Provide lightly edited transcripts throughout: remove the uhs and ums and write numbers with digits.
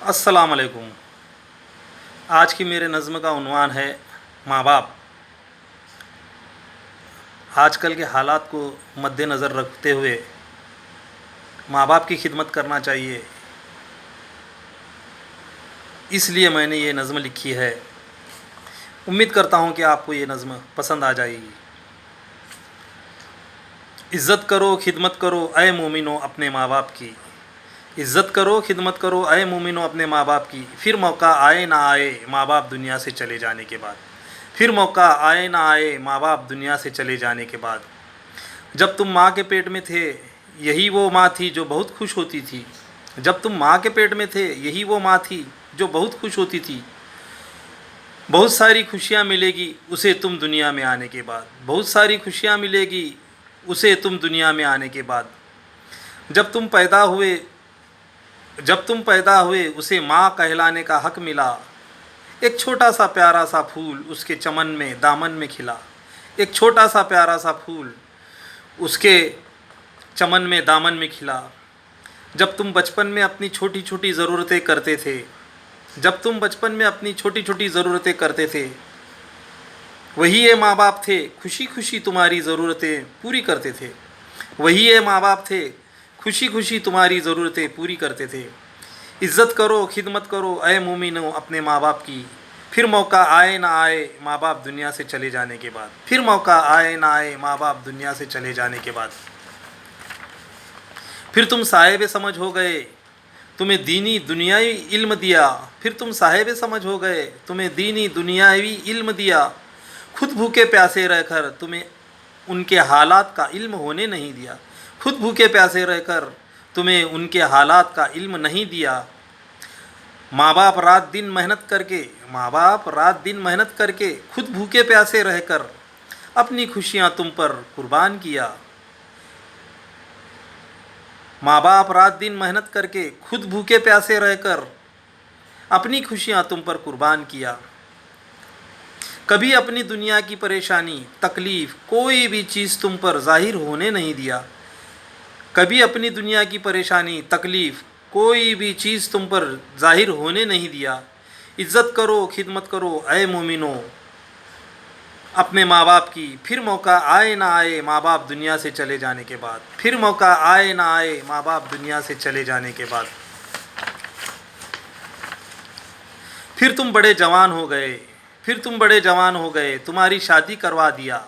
السلام علیکم۔ آج کی میرے نظم کا عنوان ہے ماں باپ۔ آج کل کے حالات کو مد نظر رکھتے ہوئے ماں باپ کی خدمت کرنا چاہیے، اس لیے میں نے یہ نظم لکھی ہے۔ امید کرتا ہوں کہ آپ کو یہ نظم پسند آ جائے گی۔ عزت کرو خدمت کرو اے مومنو اپنے ماں باپ کی، عزت کرو خدمت کرو اے مومنو اپنے ماں باپ کی، پھر موقع آئے نہ آئے ماں باپ دنیا سے چلے جانے کے بعد، پھر موقع آئے نہ آئے ماں باپ دنیا سے چلے جانے کے بعد۔ جب تم ماں کے پیٹ میں تھے یہی وہ ماں تھی جو بہت خوش ہوتی تھی، جب تم ماں کے پیٹ میں تھے یہی وہ ماں تھی جو بہت خوش ہوتی تھی۔ بہت ساری خوشیاں ملے گی اسے تم دنیا میں آنے کے بعد، بہت ساری خوشیاں ملے گی اسے تم دنیا میں آنے کے بعد۔ جب تم پیدا ہوئے اسے ماں کہلانے کا حق ملا، ایک چھوٹا سا پیارا سا پھول اس کے چمن میں دامن میں کھلا، ایک چھوٹا سا پیارا سا پھول اس کے چمن میں دامن میں کھلا۔ جب تم بچپن میں اپنی چھوٹی چھوٹی ضرورتیں کرتے تھے، جب تم بچپن میں اپنی چھوٹی چھوٹی ضرورتیں کرتے تھے، وہی یہ ماں باپ تھے خوشی خوشی تمہاری ضرورتیں پوری کرتے تھے، وہی یہ ماں باپ تھے خوشی خوشی تمہاری ضرورتیں پوری کرتے تھے۔ عزت کرو خدمت کرو اے مومنو اپنے ماں باپ کی، پھر موقع آئے نہ آئے ماں باپ دنیا سے چلے جانے کے بعد، پھر موقع آئے نہ آئے ماں باپ دنیا سے چلے جانے کے بعد۔ پھر تم صاحب سمجھ ہو گئے تمہیں دینی دنیاوی علم دیا، پھر تم صاحب سمجھ ہو گئے تمہیں دینی دنیاوی علم دیا، خود بھوکے پیاسے رہ کر تمہیں ان کے حالات کا علم ہونے نہیں دیا، خود بھوکے پیاسے رہ کر تمہیں ان کے حالات کا علم نہیں دیا۔ ماں باپ رات دن محنت کر کے خود بھوکے پیاسے رہ کر اپنی خوشیاں تم پر قربان کیا، ماں باپ رات دن محنت کر کے خود بھوکے پیاسے رہ کر اپنی خوشیاں تم پر قربان کیا۔ کبھی اپنی دنیا کی پریشانی تکلیف کوئی بھی چیز تم پر ظاہر ہونے نہیں دیا، کبھی اپنی دنیا کی پریشانی تکلیف کوئی بھی چیز تم پر ظاہر ہونے نہیں دیا۔ عزت کرو خدمت کرو اے مومنو اپنے ماں باپ کی، پھر موقع آئے نہ آئے ماں باپ دنیا سے چلے جانے کے بعد، پھر موقع آئے نہ آئے ماں باپ دنیا سے چلے جانے کے بعد۔ پھر تم بڑے جوان ہو گئے تمہاری شادی کروا دیا،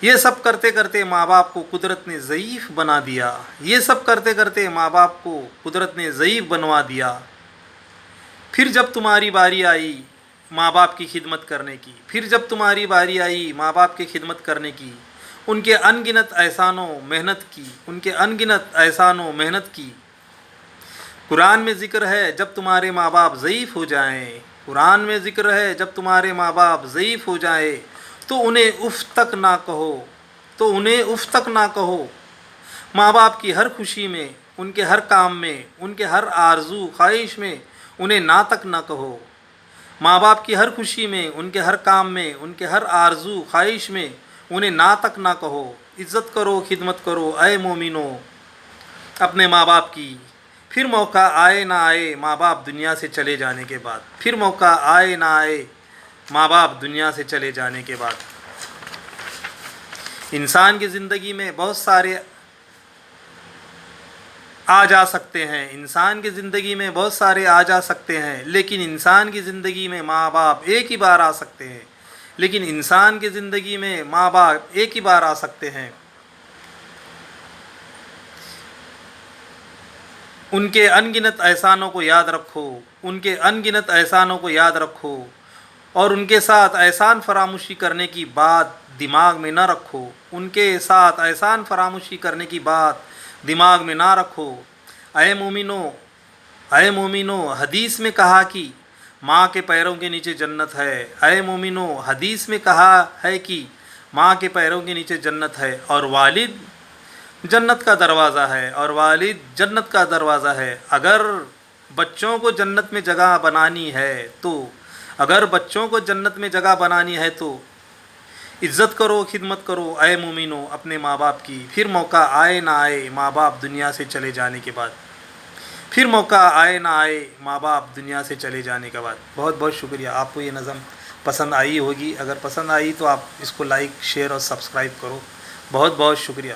یہ سب کرتے کرتے ماں باپ کو قدرت نے ضعیف بنا دیا، یہ سب کرتے کرتے ماں باپ کو قدرت نے ضعیف بنوا دیا۔ پھر جب تمہاری باری آئی ماں باپ کی خدمت کرنے کی، پھر جب تمہاری باری آئی ماں باپ کی خدمت کرنے کی، ان کے ان گنت احسانوں محنت کی۔ قرآن میں ذکر ہے جب تمہارے ماں باپ ضعیف ہو جائیں، قرآن میں ذکر ہے جب تمہارے ماں باپ ضعیف ہو جائیں تو انہیں اف تک نہ کہو، ماں باپ کی ہر خوشی میں، ان کے ہر کام میں، ان کے ہر آرزو خواہش میں انہیں نہ تک نہ کہو، ماں باپ کی ہر خوشی میں، ان کے ہر کام میں، ان کے ہر آرزو خواہش میں انہیں نہ تک نہ کہو۔ عزت کرو خدمت کرو اے مومنو اپنے ماں باپ کی، پھر موقع آئے نہ آئے ماں باپ دنیا سے چلے جانے کے بعد، پھر موقع آئے نہ آئے ماں باپ دنیا سے چلے جانے کے بعد۔ انسان کی زندگی میں بہت سارے آ جا سکتے ہیں، لیکن انسان کی زندگی میں ماں باپ ایک ہی بار آ سکتے ہیں، ان کے ان گنت احسانوں کو یاد رکھو، اور ان کے ساتھ احسان فراموشی کرنے کی بات دماغ میں نہ رکھو، اے مومنو حدیث میں کہا کہ ماں کے پیروں کے نیچے جنت ہے، حدیث میں کہا ہے کہ ماں کے پیروں کے نیچے جنت ہے، اور والد جنت کا دروازہ ہے۔ اگر بچوں کو جنت میں جگہ بنانی ہے تو عزت کرو خدمت کرو اے مومنو اپنے ماں باپ کی، پھر موقع آئے نہ آئے ماں باپ دنیا سے چلے جانے کے بعد۔ پھر موقع آئے نہ آئے ماں باپ دنیا سے چلے جانے کے بعد۔ بہت بہت شکریہ۔ آپ کو یہ نظم پسند آئی ہوگی، اگر پسند آئی تو آپ اس کو لائک، شیئر اور سبسکرائب کرو۔ بہت بہت شکریہ۔